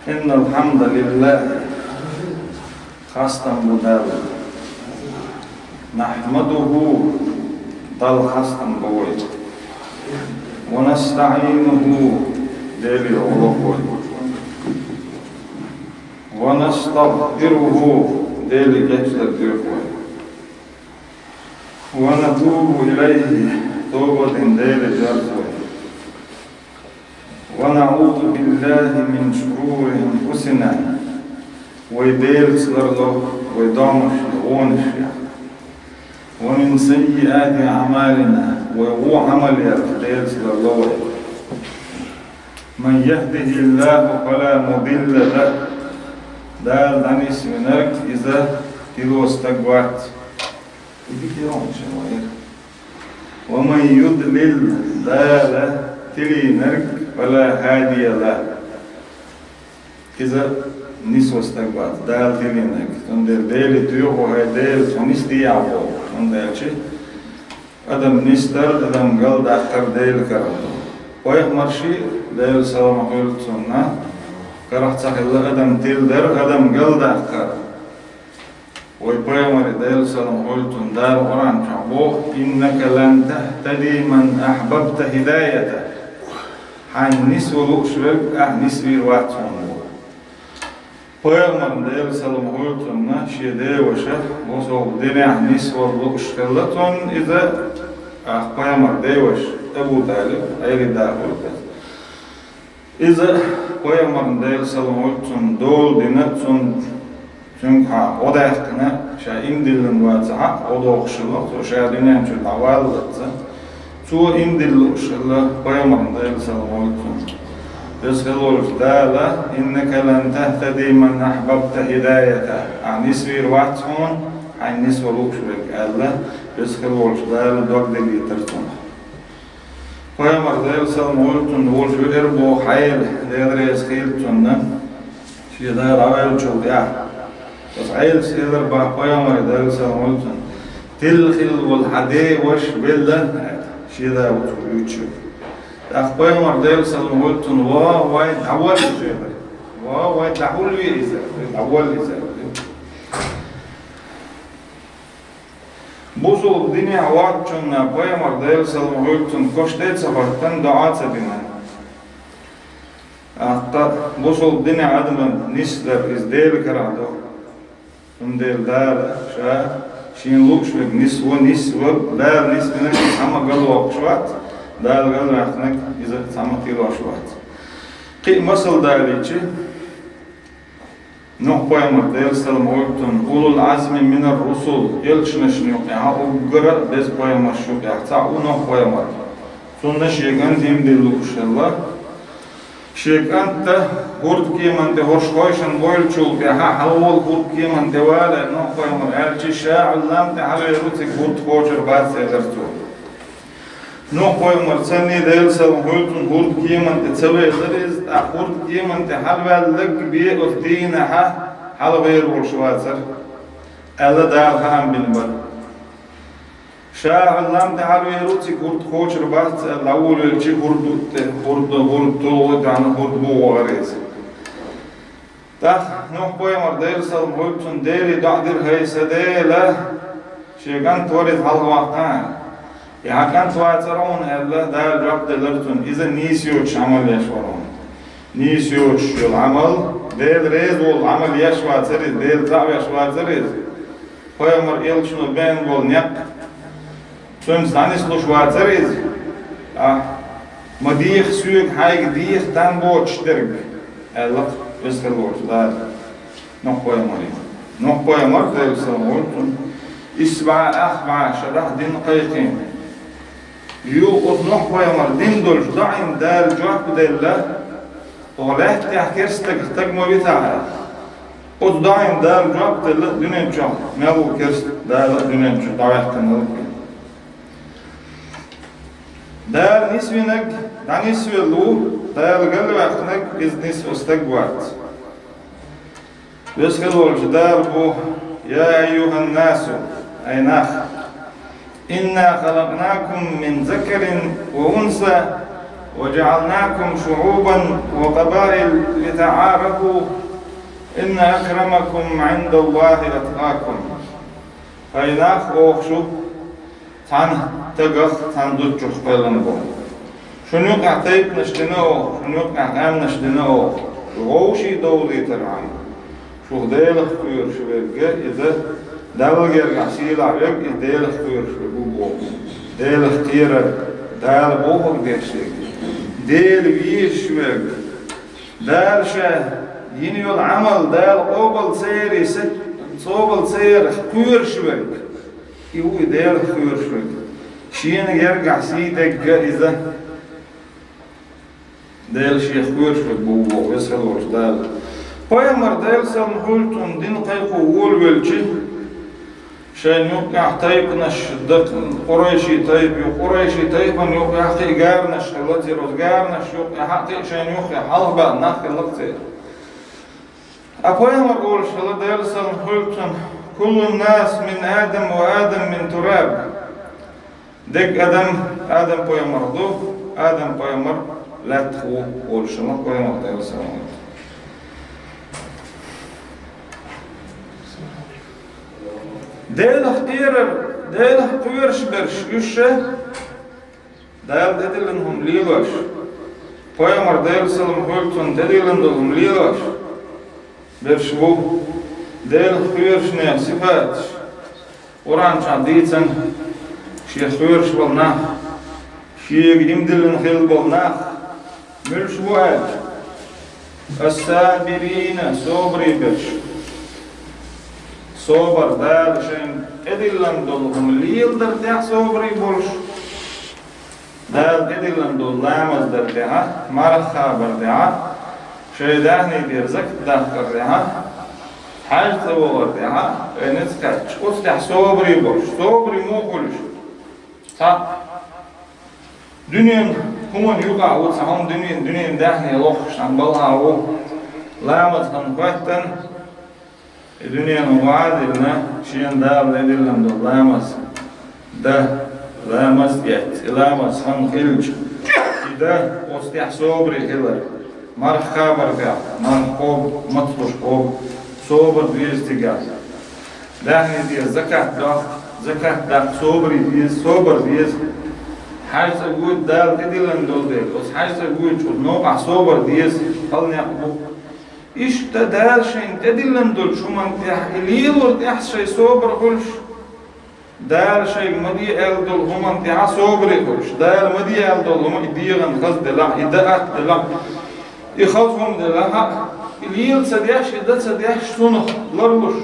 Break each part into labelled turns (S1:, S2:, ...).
S1: إن الحمد لله خاصة بدل نحمده دل خاصة بوي ونستعينه دل علوه ونستغفره دل جسد ونتوب إليه توبة دل جرسه ونعوذ بالله من شرور أنفسنا ويدير سلرله ويدامش لغونش ومن سيئات أعمالنا وهو عمل يدير سلرله من يهده الله فلا مضل له دال دانيس منك إذا تلو استقبات ومن يضلل دال تلي نرك فلا هادي له إذا نسوا استقبات دال تلينك تندر ديل تيوه هاي ديل تونستي عبو تندر شيء أدم نستر أدم قل داخر ديل كرم ويح مرشي ديل سلام قلت سنة كرحت سخلا أدم تلدر أدم قل داخر ويبايمر ديل سلام قلت دار قرآن شعبوه إنك لن تهتدي من أحببت هدايته حان نسوا لؤشرق نسوي رواتهم بايمر ديل سلام قلت شي دي وشه وصل دنيا نسوا لؤشرقلتون إذا بايمر دي وش أبو طالب أيري داخل إذا بايمر ديل سلام قلت دول دينتون تنكها وداخلنا شا إندلن واتسعة ودوخشلة وشا دينان شو العوالة تو إندل وشلا بايمر ديل سلام قلت يسألوا الجدالة إنك لن تهتدي من أحببت هدايته عن نسوي رواتهم عن نسوي لوكشبك الله يسألوا الجدالة دوك دلي ترتون بايمر ديل سلام قلت نقول شو إربو حيل دير يسخيلتون شي دير عوال جوديا بس عيل سيدر بايمر ديل سلام قلت تلخل والحدي وش بلا شي دا وتويوتشو أخبار مرديل سلام قلت وايد أول إزاي وايد أول إزاي أول إزاي بوصل الدنيا وقت شن أخبار مرديل سلام قلت كشتة سفرتن دعاء سبنا أخطأ بوصل الدنيا عدم نسلر إزديل كرادو سنديل دار شا شين لوكش بك نسوة دار نسبنا أما قالوا وقشوات دار قالوا يحتنك إذا سامتي راشوات قي مسل داريتشي نوح بايمر ديل سلام قلتن أولو العزم من الرسل يلشنش نيوك أقرأ بس بايمر شوك يحتاعو نوح بايمر سنة شيئان ديم دلوكش الله شيئان تا هورد كيمان دي هورش خويشن بويلشول بيها حلول هورد كيمان دي والا نوح بايمر ألشي شاع اللام تحلو يروتك هورد خوشر بعد سيغرتو نوح بايمر سنة ديل سلام قلتن هورد كيمان تتسوي غريز هورد كيمان تحلوى لك بيه أفدينها حلوى يروشوات سر ألا دار خام بنبر شاع اللام تحلو يروتك هورد خوشر بعد الأول يلشي هورد طولك عن هورد بو غريز نوح بايمر ديل سلام قلتن ديري دعدر هيسا ديلا شيغان توريد حلوة كان تواترون الله دال رب دلرتون إذا نيسيوش عمل يشورون نيسيوش العمل ديل ريز والعمل يشوى تريد ديل تعب يشوى تريد فيمر إلشنو بين والنيق تونس دانيسلو شوى تريد مديخ سويق حايق ديخ تنبوت شترق الله يسخلوش دال نوح فيمر ديل سلمولتون إسبع أخبع شرح دين قيقين يوقف نوح بايمر دين دولش دعين دال جواب ديلا وغلاك تحكيرستك تقمو بتاعها قد دعين دال جواب ديلا دونين شو مالو كيرست دال دونين شو دعوه تنالك دال نسوينك دا نسوي اللو دال قلو اختنك إذ نسو استقوات يسخلوا الجدار بو يا أيها الناس أي ناخ إنا خلقناكم من ذكر وأنثى وجعلناكم شعوبا وقبائل لتعارفوا إن أكرمكم عند الله أتقاكم. فإناخ أوخشو تان تقخ تان دوتشوخ بلنبو شنوك أعطيك نشتنو شنوك أعام نشتنو غوشي دولي ترعي شو ديلخ خير شبيرجا إذا دول جرع سيلا عيق ديلخ خير شبيرجا ديلخ خير دال بوخك ديشيك ديل ويش شبيرجا دال شاه ينيو العمل دال قوبل سيري ست صوبل سير خير شبيرجا يوي ديلخ خير شبيرجا شين يرجع سيدك إذا ديل شيخ خير شبيرجا ويسهل وش دال Peygamber dersen hultun din qayqu wol welçi şen yok ahtayqnaş dak Qurayshi tayb yok Qurayshi tayban yok ahti garnaş halati rozgarnaş yok ahti şen yok halba naqlqti Peygamber ol şala dersen hultun kullun nas min adam ve adam min turab dek adam Peygamber do adam Peygamber latxu ol şala Peygamber dersen ديل اختيرر ديل اختيرش برش يشه ديل ديلنهم ليلوش Peygamber ديل سلام هولتون ديلندهم ليلوش برش بو ديل اختيرش نه صفات قرآن شاديتن شي اختيرش بالنا شي يمدلن خيل بالنا ملش بوات السابرين صبري برش صبر دال شين ادلن دولهم ليل درتاح صبري بولش دال ادلن دول لامز درتاح مرخا برداح شي دهني بيرزك دهكر داح حاج تبور داح نتكاتش وستح صبري بولش صبري مو بولش صح دنيا هم يوقع وصحهم دنيا دهني لوخش عن بالها و لامز هنقوتن الدنيا موعدنا شين دار لدلهم دلامس ده لامس يات لامس هم خلج إذا وستح صبري هلر مر خبر فيها مر خوب مطلوش خوب صبر بيزتجا ده ندي زكاة ده صبري بيز صبر بيز حاجة أقول دال لدلهم دل بس حاجة أقول شو نوع صبر بيز هل نقبل إيش تدال شيء تدلن دول شو من تحليل ورتح شيء صبر قلش دال شيء مدي أل دول هم تح صبر قلش دال مدي أل دول هم يديرن خز دلا يدأت دلا يخافهم دلا الليل سديش يدأت سديش سنخ لرلش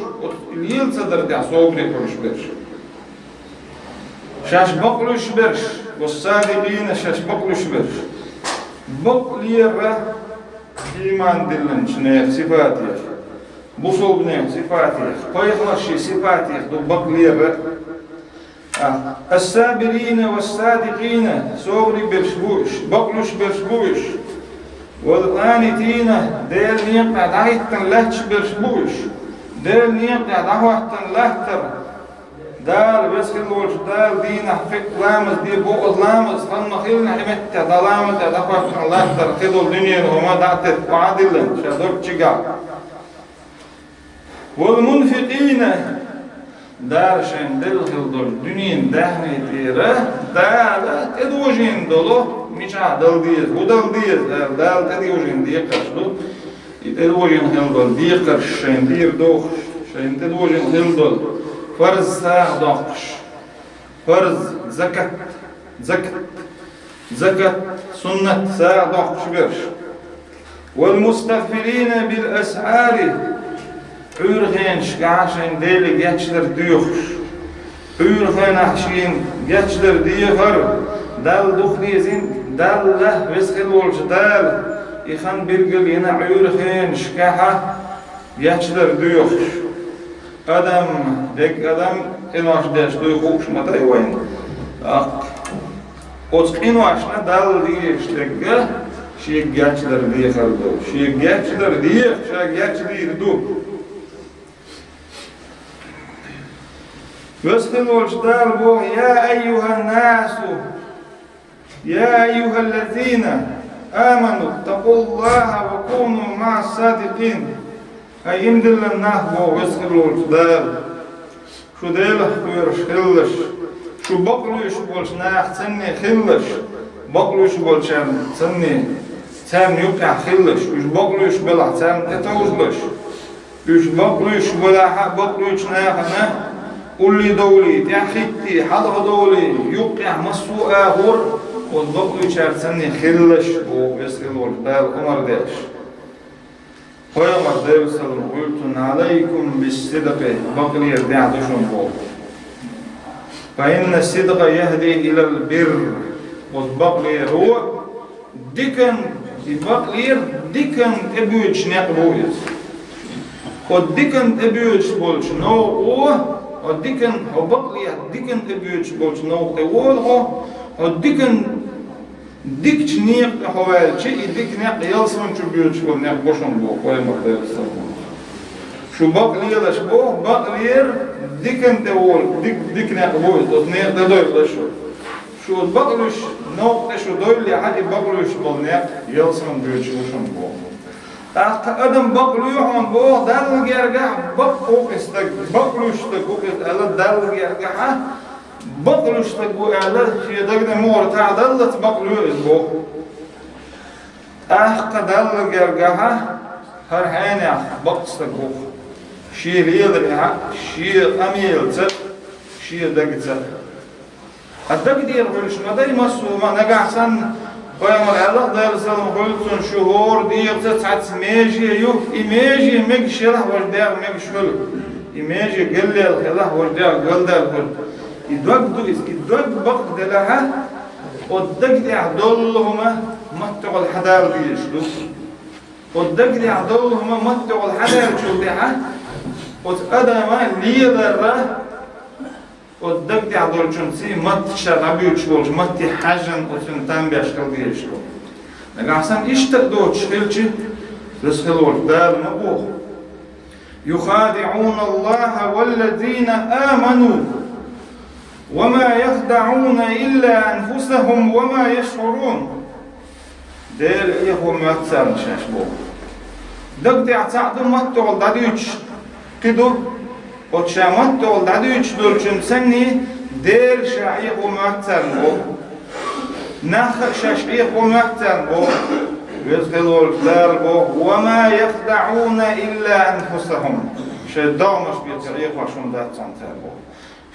S1: الليل سدر تح صبر قلش برش شاش بقلش برش والصادقين شاش بقلش برش بقليرة إيمان دلن شنيخ صفاتي بوصل بنيخ صفاتي قيخلشي صفاتي دو بقلير السابرين والصادقين صبري برشبوش بقلوش برشبوش والقانتين ديل نيقع دعيتن لهش برشبوش ديل نيقع دعوتن لهتر دار بس كلوش دار دينا فك لامس دي بوق لامس خلنا خلنا حمت دلامس دفع الله تركض الدنيا وما دعت وعدلا شادور تشجع والمنفقين دار شين دل خلدور الدنيا دهني تيره دار تدوجين دلو مش عدل ديز ودل ديز دار تدوجين ديقش دو تدوجين خلدور ديقش شين دير دوخ شين تدوجين خلدور فرض ساعدش فرض زكاة سنة ساعدش برش والمستغفرين بالأسعار عورخين شكاشين ديلي يتشدر ديوخش عورخين أحشين يتشدر ديوخر دال دخليزين دال له وسخل والش دال يخان برقل ينا عورخين شكاحة يتشدر ديوخش adam dek adam inosh deshtoy xo'sh matay wayn oz inoshna dal diyeshtega shegachlar diyxaldo shegachlar diy shegachlir واسخل والجدار بو يا أيها الناس يا أيها الذين آمنوا اتقوا الله وكونوا مع الصادقين. أي إمدل الناه بو ويسخلوا الخدار شو ديله خيرش خلش شو بقلو يشبولش ناخ تسني خلش بقلو يشبولش تسني تام يقع خلش وش بقلو يشبلع تام تتوزلش وش بقلو يشبلع بقلو يشناخ قولي دولي تأخيتي حضر دولي يقع مسوء آخر والبقلو يشارتسني خلش ويسخلوا الخدار عمر ديش ويوم الدين سلم قلت عليكم بالصدق بقلي يردع دشون بو فإن الصدق يهدي إلى البر والبقلي هو ديكن البقلي ديكن أبيوش نقبويس وديكن أبيوش بولش نو وديكن هو بقلي ديكن أبيوش بولش نو تقول وديكن ديك نيق حوال شيء ديك نيق يلسون شو بيوت شو نيق بوشون بو قوي مقدار السلام شو بقلير لش بو بقلير ديك انت وول ديك نيق بو نيق ده دوي شو البقلوش نوق شو دوي اللي حد بقلوش بالنيق يلسون بيوت شو بو أدم بقلوحون بو دل جرجع بقوق استق بقلوش تقوق على دل جرجع بقلوش تقول على شيء دقنا مور تعدلت بقلوش بو قدل جرجها هر حين بقص تقول شيء ليدرها شيء أميل تر شيء دقت الدقدير قلش ما داي مسو ما نجح سن قيام الله دار سلم قلتون شهور دير تسعة ميجي يو إيميجي ميجشله ورداء ميجشله إيميجي قل الخلاء ورداء قل ده يدوق بقد لها والدقد يعدلهما متقوا الحدار بيشلو والدقد يعدلهما متقوا الحدار شوتها وتقدم ليذره والدقد يعدل شنسي مت شرابي وشلوش مت حجن وتنتم بيشكل بيشلو لكن أحسن إيش تقدر تشيلشي تسخلوا الدار مبوخ يخادعون الله والذين آمنوا وما يخدعون إلا أنفسهم وما يشعرون دير إيه مأتسر شاشبو دقت يعتقد متقل داديوش كدو وتشامت تقل داديوش دولشن سني دير شاعيه مأتسر بو ناخر شاشعيه مأتسر بو يدخلوا الدار بو وما يخدعون إلا أنفسهم شدامش بيتريق وشون دات سنتر بو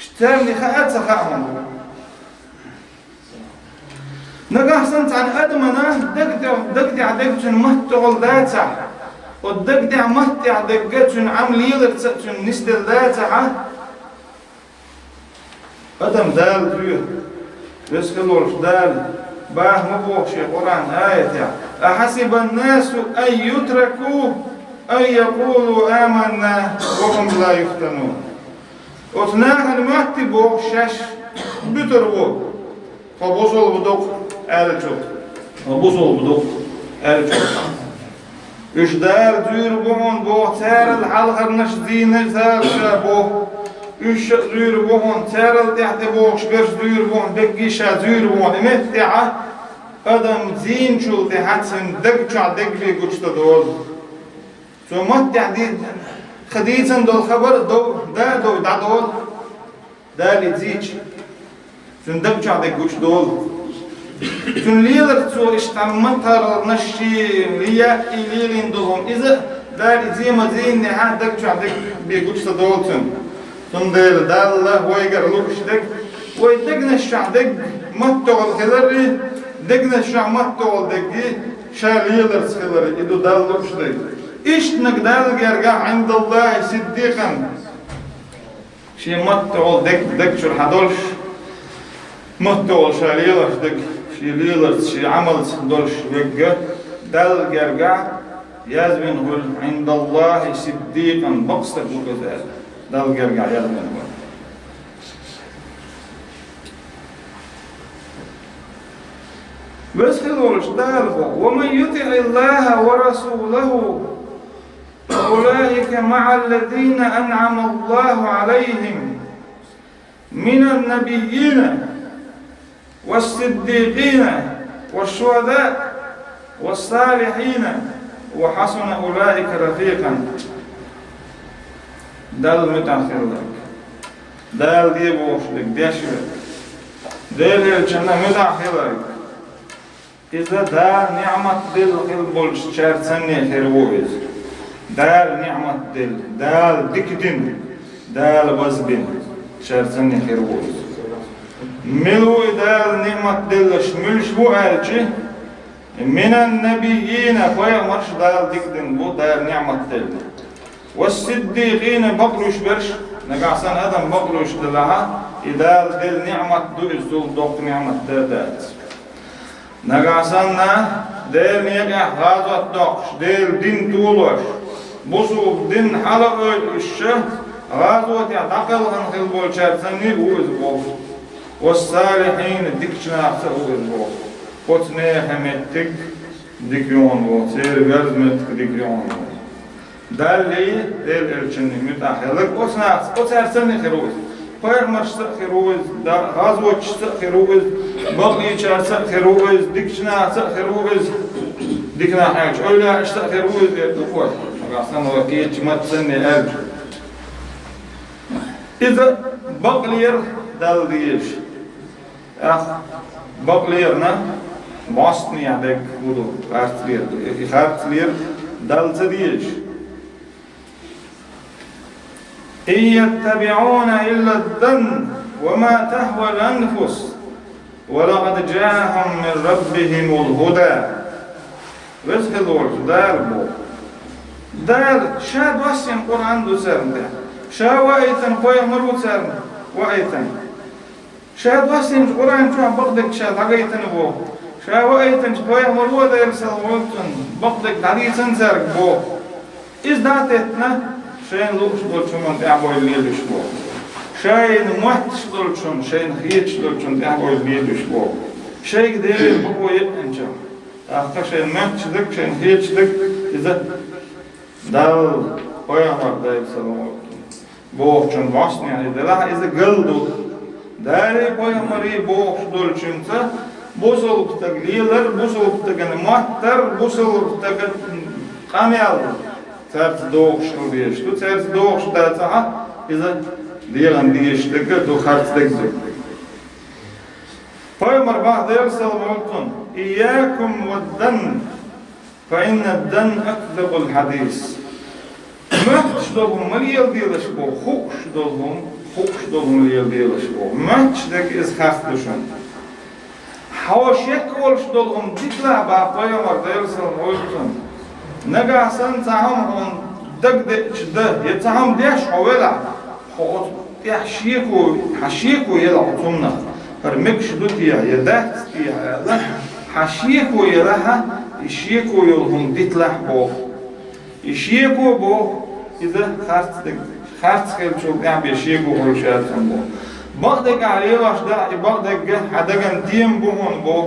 S1: اشترني خاءت سخاهم نجح سنت عن أدمنا دقدع دقتن مهتغل داتع والدقدع مهتع دقتن عمل يلرتن نستل داتع أدم دال فيه يسخلوا دال باه مبوخ شيء قرآن آية أحسب الناس أن يتركوا أن يقولوا آمنا وهم لا يفتنون وتناها المعتبو شاش بتربو فبوصل بدوق آلتشوت فبوصل بدوق آلتشوت إيش دار دير بوهن بو تار الحلقة نشدين تار شابو إيش دير بوهن تار التحت بوش قرش دير بوهن دقيشة دير بوهن متعة أدم زين شو تحسن دقشع دقلي قشت دول ثم متع دي خديجة دول خبر دو دا دول دا اللي تزيج ثم دقشع دقش دول ثم ليلر تو اشتمتر نشي ليا إليلين دولهم إذا دا اللي زي ما زين نحن دقشع دق بيقش دول ثم دير دا الله ويقر لوكش دق ويدقنا الشعدق متغل خلري دقنا الشع متغل دقي شاليلر خلري إدو دا لوكش دق إيش نقدر يرجع عند الله صديقا شيء متغل دق شو الحدولش متغل شاليلر دق شيء ليلر شيء عمل دولش دق دل يرجع يزمن هو عند الله صديقا بقصد وكذا دل يرجع يزمن هو بس خلوش داربو ومن يطع الله ورسوله فأولئك مع الذين أنعم الله عليهم من النبيين والصديقين والشهداء والصالحين وحسن أولئك رفيقا. دل متأخر لك دل دي بوشلك ديشلك دل الجنة متأخر لك إذا دال نعمة دل البولش شارت سنة خيروز دال نعمة دل دال دكتن دال وزبن شارت سنة خيروز ملو دال نعمة دل شملش بو ألشي من النبيين خويا مرش دال دكتن بو دال نعمة دل والصديقين بقلوش برش نقعسان أدم بقلوش دلها إدال دل نعمة دو إزدول دوق نعمة دادات نقعسان دل نيقع غازة دوقش دل دين طولوش بصوب دين حلق الشه غازوة يعتقلهم خلبول شارساني هو إزبول والصالحين ديكشنا أحسا هو إزبول قطني حميتك ديكيون بول سير غزمتك ديكيون بول دال لي دل الجنة متأخرك أصنع سنة خروج فير مرشت خروج غازوة خروج بقي شارس خروج ديكشنا خروج ديكنا حاج أولا اشت خروج دفوت أصلا وكيت ما تسني أرج إذا بقلير دال ديش بقليرنا ماستني عندك بدو خارتلير دال تديش إن يتبعون إلا الظن وما تهوى الأنفس ولقد جاءهم من ربهم الهدى رزق الورد دار بو دار شاد واسين قرآن دو سرن شا وآيتن قوي مرو سرن وآيتن شاد واسين قرآن شو بقدك شاد عقيتن بو شا وآيتن قوي مرو دار سلوتن بقدك داريتن سرق بو إذ داتتنا شين لوش دولشون تعبوا الليل شبو شين محتش دولشون شين خيتش دولشون تعبوا الليل شبو شيء كده بقوا يبنجا أخطأ شين محتش دك شين خيتش دك إذا دال قيامر دايب سلامات بوخشون واسني يعني دلها إذا قلدو داري قيامري بوخش دولشون تا بوصل بتقليلر بوصل بتقن محتر بوصل بتقن قاميال ترت دوغش ديش تو ترت دوغش داتها إذا ديغن ديش دقة دو خارت دقة فيمر بعض يرسل مولتون إياكم والدن فإن الدن أكذب الحديث ما تشدوهم مليل ديلش بو خوش دوهم مليل ديلش بو ما تشدك إز خافتشن حوش يكولش دوهم تطلع بعض فيمر يرسل مولتون نقاسن تعهم هون دق شده يتعهم ديش حوالع حوط حشيكو يلا عطومنا فرمكش دوتيا يدات تيا حشيكو يلها يشيكو يلهم ديتلح بو يشيكو بو إذا خارت خيل شو قاعد يشيكو هرشاتهم بو بعدك عليه واش دا بعدك حدقن تيم بوهن بو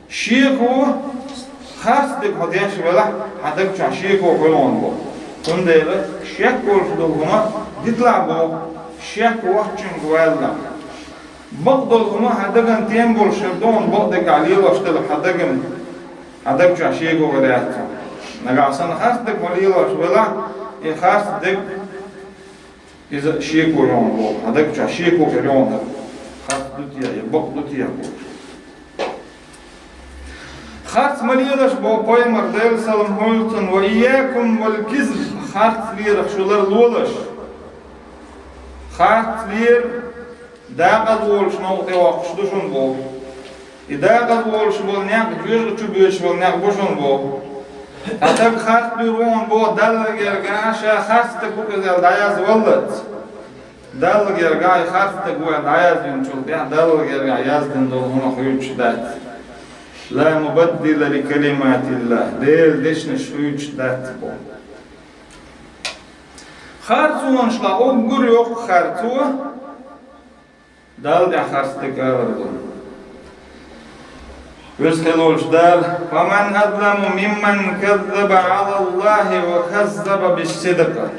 S1: شيكو خاص دك هديش ولا حدك شاشيكو فلان بو كون ده شيكو الدوما يطلع بو شيكو وحشن قوالنا بقدرهما حدكن تيمبول شردون بقدك عليه واشتل حدك شاشيكو ودياتهم نقاسن خاص دك وليه ولا خاص دك إذا شيكو يوم بو حدك شاشيكو فلان خاص دوتيا يبقدوتيا بو خارت مليلش بو بايمر ديل سلام هولتن وإياكم والكذب خارت لير شولر لولش خارت لير داقل ولش نوقي وقش دوشن بو إداقل ولش بول نيق جوج تشبيش بول نيق بوشن بو أتاك خارت ليرون بو دلق يرقاشا خارت تقوك إذا داياز ولد دلق يرقاي خارت تقوك داياز ينشل دلق يرقاي يازدن دول هنا خيوش دات لا مبدل لكلمات الله ديل ديشن شويش دات بو خارتو انشلا اوغور يوق خارتو دال دي خارستك اردو ويسكلوش دال فمن أظلم ممن كذب على الله وكذب بالصدق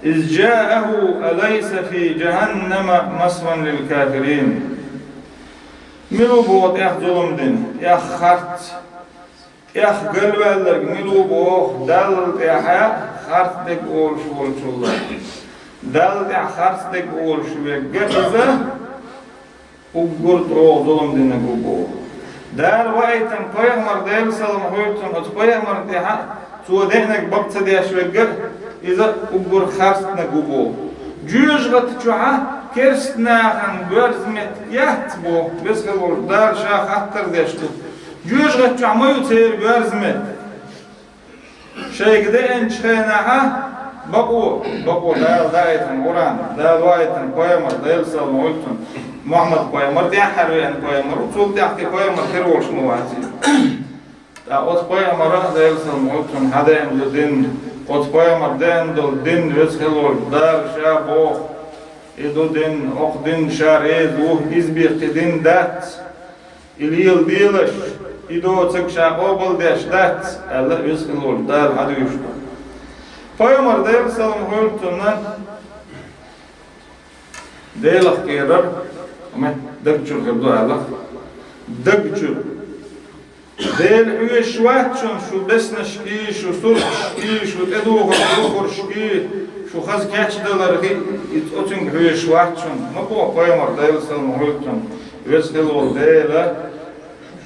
S1: إذ جاءه أليس في جهنم مثوى للكافرين Milu boğut zulüm din, hart, gölveller, milu boğut, dal hart dek oluşullar. Dal hart dek oluşu ve geze, uggurt o zulüm dini bu boğut. Dal vayten Peygamber değil salam hoytun, o Peygamber diha, suadehnek baksa diyaş ve geze, iza uggur harstne bu boğut. Cüz gat çuha, kerstnahan görzmet yaht bu bizge bol dar şah hattar deştu yüz gatça mayu ter görzmet şeygde en çenaha babu daytan Kur'an daytan Peygamber dayal sallallahu aleyhi Muhammed Peygamber diye harbiyen Peygamber usul diye Peygamber terol şunu vasi ta ot Peygamber dayal sallallahu aleyhi hadayen din ot Peygamber den din bizge bol dar şah bu إذا دين أقدين شاريز وهيز بيقدين دات إليل ديلش إذا تكشا قبل ديش دات الله يسخلول دار هذا يشتغل Peygamber deyil salam höltünden deyil kıyırır ama dökçül kırdı Allah dökçül deyil üyeşvaçın şu besneşki şu surşki şu eduğurşki şu xaz keçdiler ki oçun üyeşvaçın ma bu Peygamber deyil salam höltün üyeşkil deyil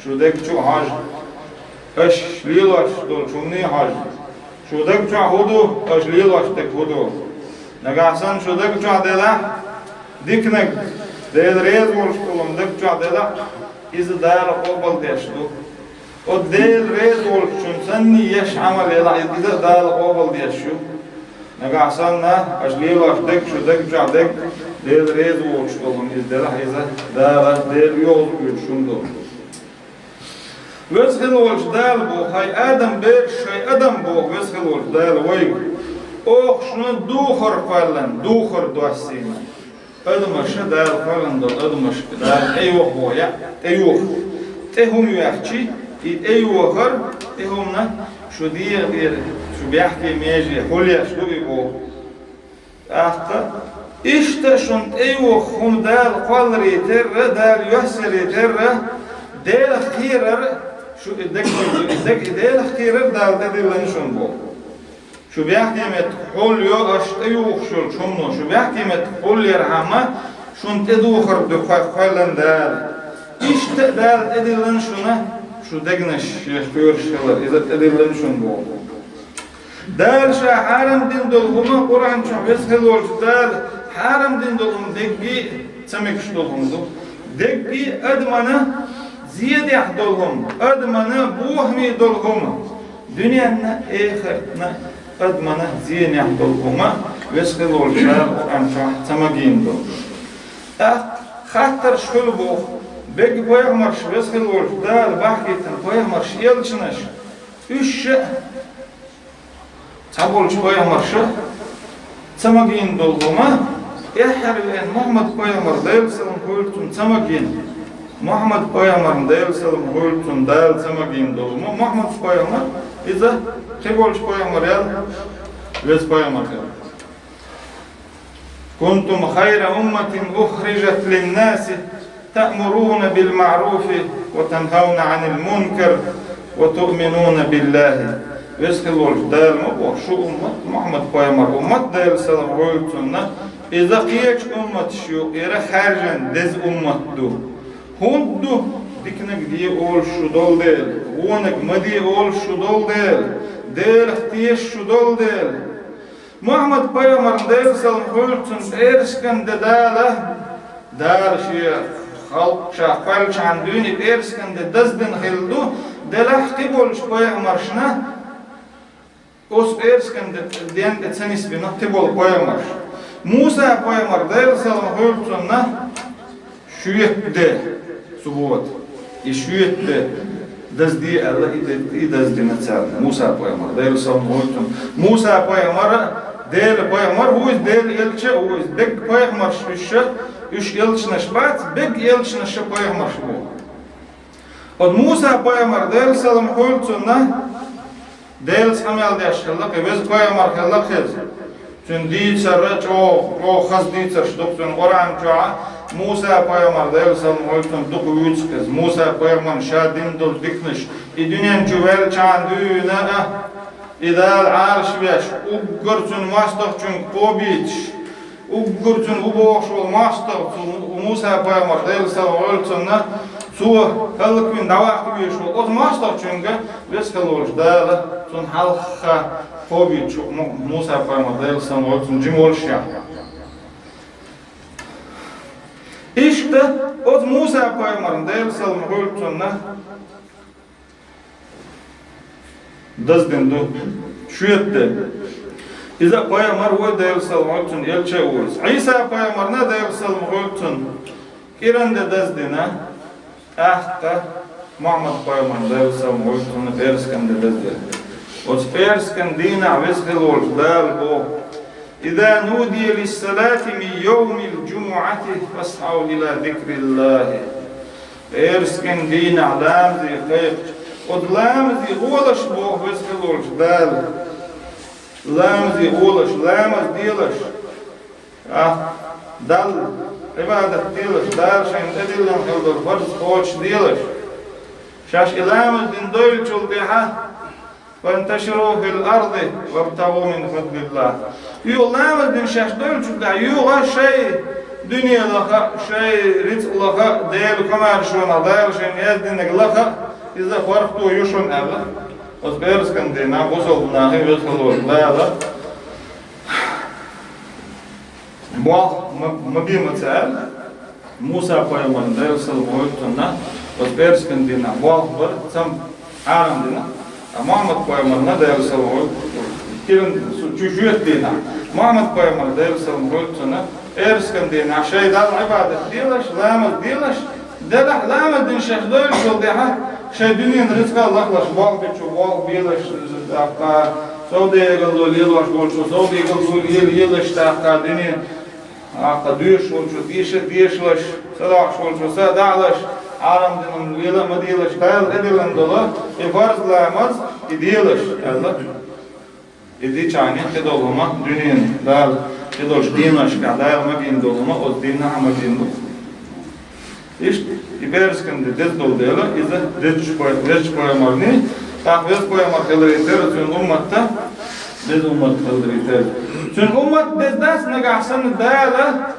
S1: şu dökçül haj eş lilaş dol çumni haj شودك جا هودو أجليل واشتك هودو نجاسن شودك جا دلا ديكنك دل ريز ورشكولم دك جا دلا إذ دار قبل ديشلو o del rez oluşun sen niye şamal ela İذا دار قبل ديشو نجاسن نا أجليل واشتك شودك جا دك del rez oluşkolum İذا دار del yol yürüşündü Vesgil olş dal bu, hay adam bir şey adam bu, vesgil olş dal vay. Oh şunu duhur falan, duhur duasina. Admaşı dal falan da admaşı dal eyvah bu ya, eyvah. Tehum yaxçi, eyvahır, tehumna şu diye şu bihki meji, hulya şu bu. Ahta işte şun eyvah hum dal qalri yeter, dal yahsir yeter, dal khirar şu idek khirar dalda dilen şun bu. Şu bihkimet hulyo aştı yok şunu şu bihkimet hulyer ama şun teduhur du falan dal. İşte dal edilen şuna şu degneş görüşler izet edilen şun bu. Dal şa haram din dolguma Kur'an çabes olur dal haram din dolgum deggi samek dolgumdu. Deggi admana ziyade dolgum, admana buhmi dolgum. Dünyanın ahiretine admana ziyade dolguma vesıl olacak Kur'an tamagin dolgum. Hatta şöyle bu, bek boyamar vesıl olacak, bahketin boyamar yelçinaş. Üç tabulç boyamar tamagin dolguma. Ehriven Muhammed boyamar değil selam koyultun tamagin. Muhammed Peygamber deyil salam hoytun dal samagin dolma Muhammed Peygamber iza tebolç Peygamber ya ves Peygamber kuntum hayra ummetin ukhrijat lin-nas ta'muruna bil ma'ruf ve tenhauna 'anil munkar ve tu'minuna billah ves tebolç dal bu şu ummet Muhammed Peygamber ummet deyil salam hoytun iza qiyaç ummet şu era harjan dez ummetdu Hundu diknek diye ol şu dol değil, onak madi ol şu dol değil, değil ihtiyaç şu dol değil. Muhammed Peygamber değil salam hürtün ersken de dala, dal şey halk şahpal çan dünüp ersken de dazdın hildu, delah tibol şu Peygamber şuna, os ersken de diyen de sen ismini tibol Peygamber. Musa Peygamber değil salam hürtün na, şu yekde. Subot. İşüyette dazdi Allah idazdi natsal. Musa Peygamber deyil salam hoytun. Musa Peygamber deyil Peygamber huiz deyil elçi huiz bek Peygamber şuşa üç elçine şbat bek elçine şa Peygamber bu. Od Musa Peygamber deyil salam hoytun na deyil samel deşhalak vez Peygamber halak hez. Çünkü diçer o xaz diçer şdoksun Kur'an çoğa Musa peygamber deyilsem olsun duku yüzkez. Musa peygamber şadin dol dikniş. İdünen cüvel çandüğüne idal arş beş. Uggurtun mastakçun kobiç. Uggurtun uboğuş olmastak. Musa peygamber deyilsem olsun su halkın davakı beş ol. O mastakçun biz kalıyoruz dağla. Son halka kobiç. Musa peygamber deyilsem olsun cim oluşya. İşte o Musa peygamberin deyilsem olsun dazdendu şu etti. İza peygamber o deyilsem olsun elçe olur. İsa peygamber ne deyilsem olsun İran'da dazdina ahta Muhammed peygamber deyilsem olsun Persken'de dazdina. O Persken dina vezhel olur dal bu. إذا نودي للصلاة من يوم الجمعة فاسعوا إلى ذكر الله. إرسكن دين علام ذي خير. ودلام ذي غولش بوه ويسخلوش دال. لام ذي غولش لامز ديلش. دال عبادة ديلش دال شين أدلن خلدر فرز خوش ديلش. شاش إلامز دين دويل چول بيها. وانتشروا في الأرض وابتغوا من فضل الله. يولامز دين شاش دويل چول بيها. يوغا شيء دنيا لها شيء رزق لها ديل كمار شونا ديل شين يزدينك لها إذا فرقتوا يشون أبا وزبيرس كان دينا بوصل ناهي ويدخلوا لا مبي متسأل موسى قيمان ديرسل ويدخلنا وزبيرس كان دينا بر سم عالم دينا محمد قيمان ديرسل ويدخلنا كيرن شوشوت دينا محمد قيمان ديرسل ويدخلنا إرس كان دينا شيء دال عبادة ديلش لامل ديلش دلح لامل دين شيخ دويل شو ديها شيء دنيا رزقا لخلش واق بيشو واق بيلش تاقا سودي يقلدو ليلوش بولشو سودي يقلدو يلش تاقا دنيا آقا دوش بولشو ديشلش سداش بولشو سدالش عالم دينم ليلا مديلش تايل ادلن دولا يفرز لامز يديلش الله يدي چاني تدولما دنيا دال تدولش دينش قادايل مدين دولما او ديننا مدين دولما İşte İberisken'de dez doldayla izle dez koyamarni tahviz koyamar kaldırıyter tüm ummatta dez ummat kaldırıyter tüm ummat dezdas negahsan dayla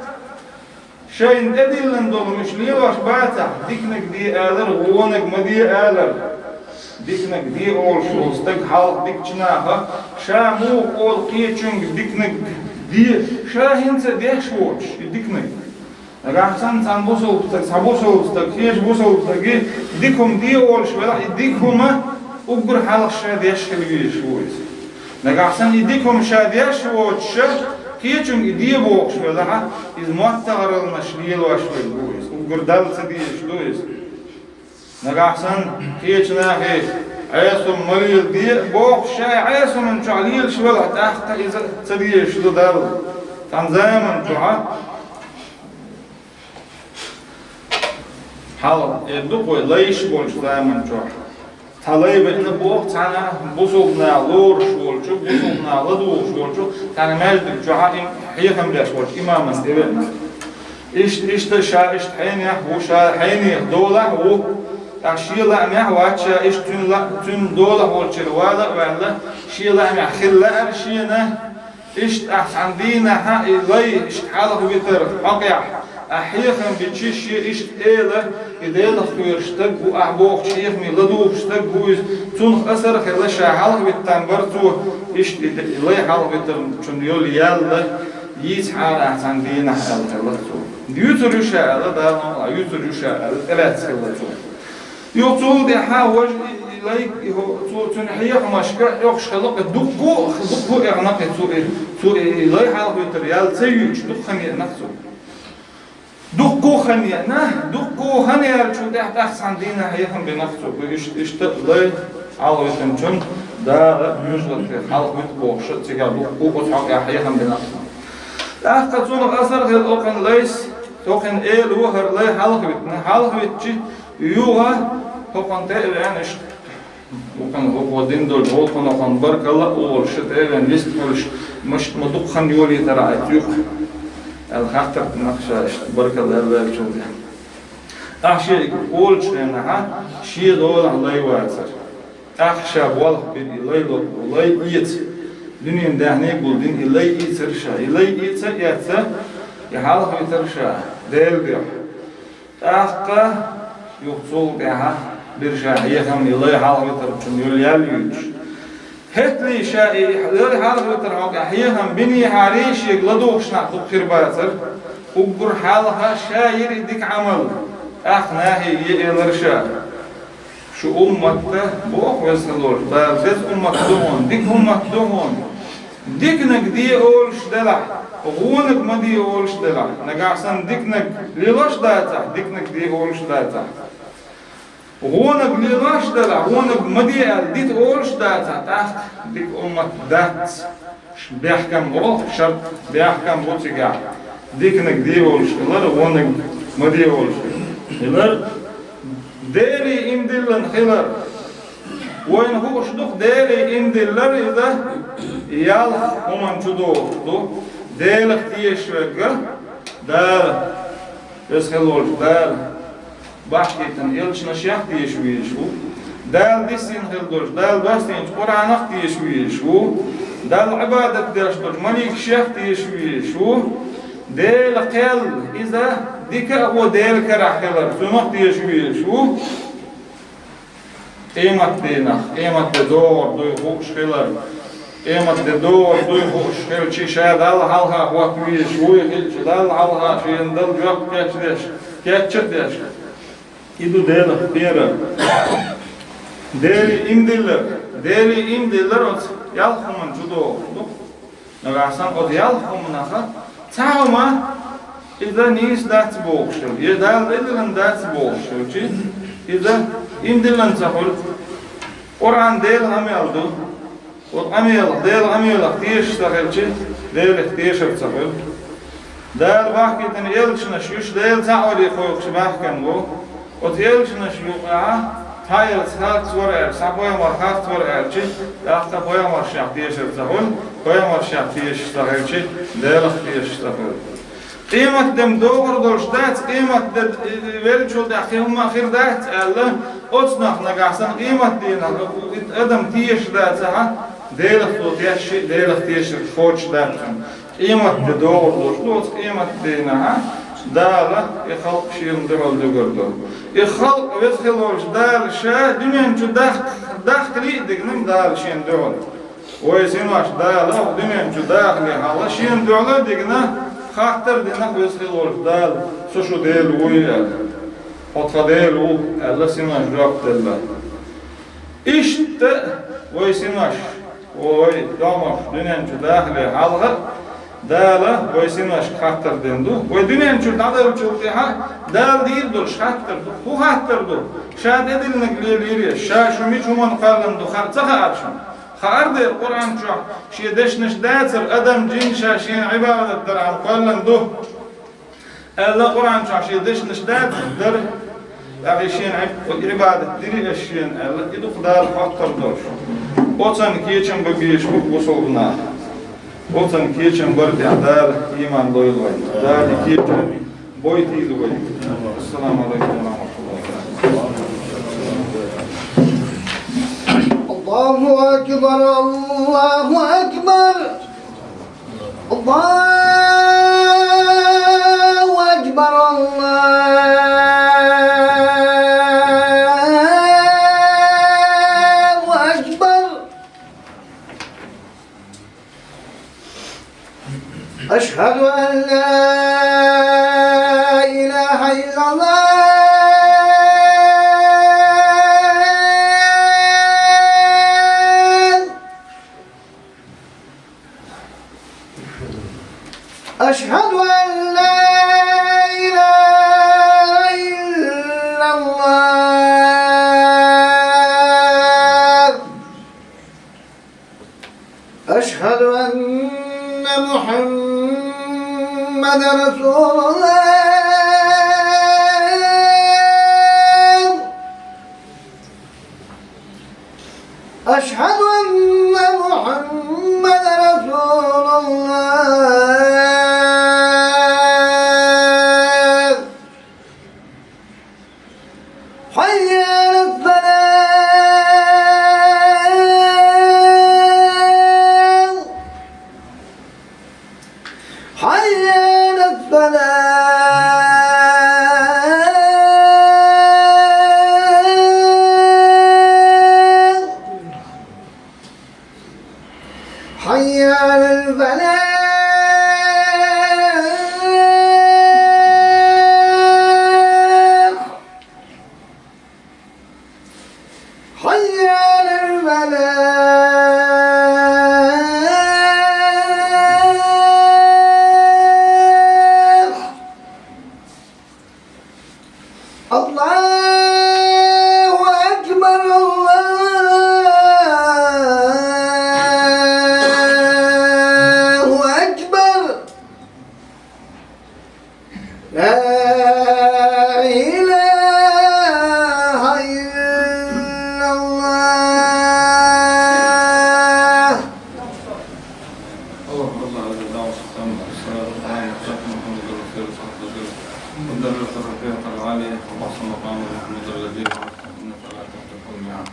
S1: şeyin edillen dolmuş liyaş bata diknek diye ağlar uvanek madiye ağlar diknek diye olstak halk dikçinaha şamu ol kiçung diknek diye şahinse deşvoç diknek Rahsan san bosolsak, sabosolsak, hiç bosolsak, dikum diye olmuş böyle, dikuma ugur halk şadiyeşkili şuiz. Rahsan dikum şadiyeşvoç, hiçun diye boğuş böyle, iz muattagarılmış liyelvaş böyle, ugur dalsa diye şuiz. Rahsan hiçna hiç, ayasum malil diye boğuş şey, ayasumun çoğaliyel şöyle, tahta iz sadiye şuiz dal, tanzaman çoğal. Hal duqoy layış bolç zaman çok. Talay betne boq sana busulna lor bolç, busulna laduş bolç. Kana mezdik çoğaim hiyam bilaş bolç imamın evet. İşte şa işte hayni hu şa hayni dola hu taşıyla mehvaç işte tün dola bolç wala wala şiyla meh khilla arşina işte ahsandina ha lay işte halı bitir aqya أحيانا بتشيش إشت إله إديله خيرشتك وأحبوك شيخ ميلادوكشتك ويز تون أثر خلا شاحلق بالتنبرتو إشت إله حلق بالتن شن يول يالله يس حال أحسن دين حال خلتو يوتر يشاء ده لا يوتر يشاء ثلاث خلتو يوتول ده حاول لايك تو تنحيق مشكا يخش خلق دقو إغناق تو إله حلق بالتر يال تيوش دخني نفسه دقو خنينا دقو خنيا شو ده أحسن دينا هيهم بنفسه يشتغل على وتنشون ده يوجد في حلق بتبوش تيجا دقو بتحق هيهم بنفسه أحد زون أثر هل أكن ليس توكن إيه لوهر لي حلق بتجي يوها توكن تأذن إيش وكان هو دين دول هو كان برك الله أول شيء تأذن ليست كلش مش مدق خن يولي ترى أتيوك الخطر نقشة بركة الله بشوفها أخشى قول شيء نها شيء دول الله يواسر أخشى والله بالله الله يت دنيا دهني قول دين الله يترشى الله يتسا يحاول يترشى دل بيح أخا يقصول بها برشة يهم الله يحاول يترشى يوليال يوش هتلي شيء الله يحاول يترشى يهم بني حريش يقلدوش نعطو خرباتر وبر حالها شاير يديك عمل أخناه يلرشا شو أمته بوخ ويسخلوش دز أمته ديك أمته ديك نقدي أولش دلع غونك مدي أولش دلع نقعسن ديك نق ليلاش داتا ديك نقدي أولش داتا غونك ليلاش دلع غونك مدي ديت أولش داتا تحت ديك أمت دات بيحكم أول شرط بيحكم بوتيجا ديك نقدي أولش دلع غونك مدي أولش هلر ديري إمدلن خلر وين هو شدوك ديري إمدلر إذا يالخ همان شدوك ديلخ تيشوك دال يسخلوش دال بحكيتن يلش نشيخ تيشويشو دال ديسين خلدوش دال باستين قرآنخ تيشويشو دال عبادة ديشتوش مليك شيخ تيشويشو ديل قل إذا ديك هو ديل كرحلر سنخ تيشويشو إيمت دينخ إيمت دور دوي خوش خلر إيمت دور دوي خوش خلر چي شاید هالها هو كويشو يخلش دال هالها شين دل جوك كيتش ديش إدو ديل بيرا ديل إمدلر يالخمن جدو نغاسان قد يالخمن تعوما إذا نيس دات بوخشل يدال إدلن دات بوخشل إذا إمدلن تقول قرآن ديل هميالدو ديل هميال اختيش تقولش ديل اختيش تقول دال باحكيتن يلشنا شوش ديل تعولي خوكش باحكن وتيلشنا شوقها هاي الثالث ورقة سبويا مرخات ورقة شيء أخذ بويا مرشح تيش تقول بويا مرشح تيش تقول شيء ديل تيش تقول قيمة دم دور دولشتات قيمة ويرجو داخل هم آخر دات الله أصنع نجاسن قيمة دينا أدم تيش داتها ديل تيش ديل تيش خوش داتهم قيمة دور دولشتات قيمة دينا داله يخلق شيء مدرل دقردو يخلق ويدخلوش دار شا دنيا شو داخلي دقنم دار شيء دول ويسيناش داله دنيا شو داخلي حالا شيء دول دقنا خاطر دينا ويدخلوش دال سوشو ديل ويا حطها ديل و الله سيناش راب دلا إشت ويسيناش وي دامش دنيا شو داخلي حالا داله ويسيناش خاطر دندو ودنيا شو دادر شو فيها دال دير دول خاطر دو هو خاطر دو شاد ادل نقليليري شا شو ميجو من قالن دو خاطر عارشن خارد القران شو شي دشنش داتر ادم جين شاشين عباده در عم قالن دو الله قران شو شي دشنش داتر در اغيشين عباده ديري اشين الله يدو خدال خاطر دوش اوتن كيچن ببيش وصولنا اوتن كيچن برد عدال ايمان دويل وي دال كيچن بويتي دوي السلام عليكم ورحمه الله
S2: الله أكبر الله أكبر الله أكبر الله أكبر أشهد أن لا إله إلا الله أشهد أن لا إله إلا الله أشهد أن محمد رسول الله أشهد أن محمد رسول الله حي على الفلاح حي على الفلاح حي على الفلاح الله أكبر الله أكبر لا إله إلا الله
S1: الله الله على الدعوة والسلام والصلاة والسلام محمد رسول الله صلى الله عليه وسلم والدرجة الرفيعة العالية وبعث مقام محمد الذي بعث إنك لا تخلف الميعاد.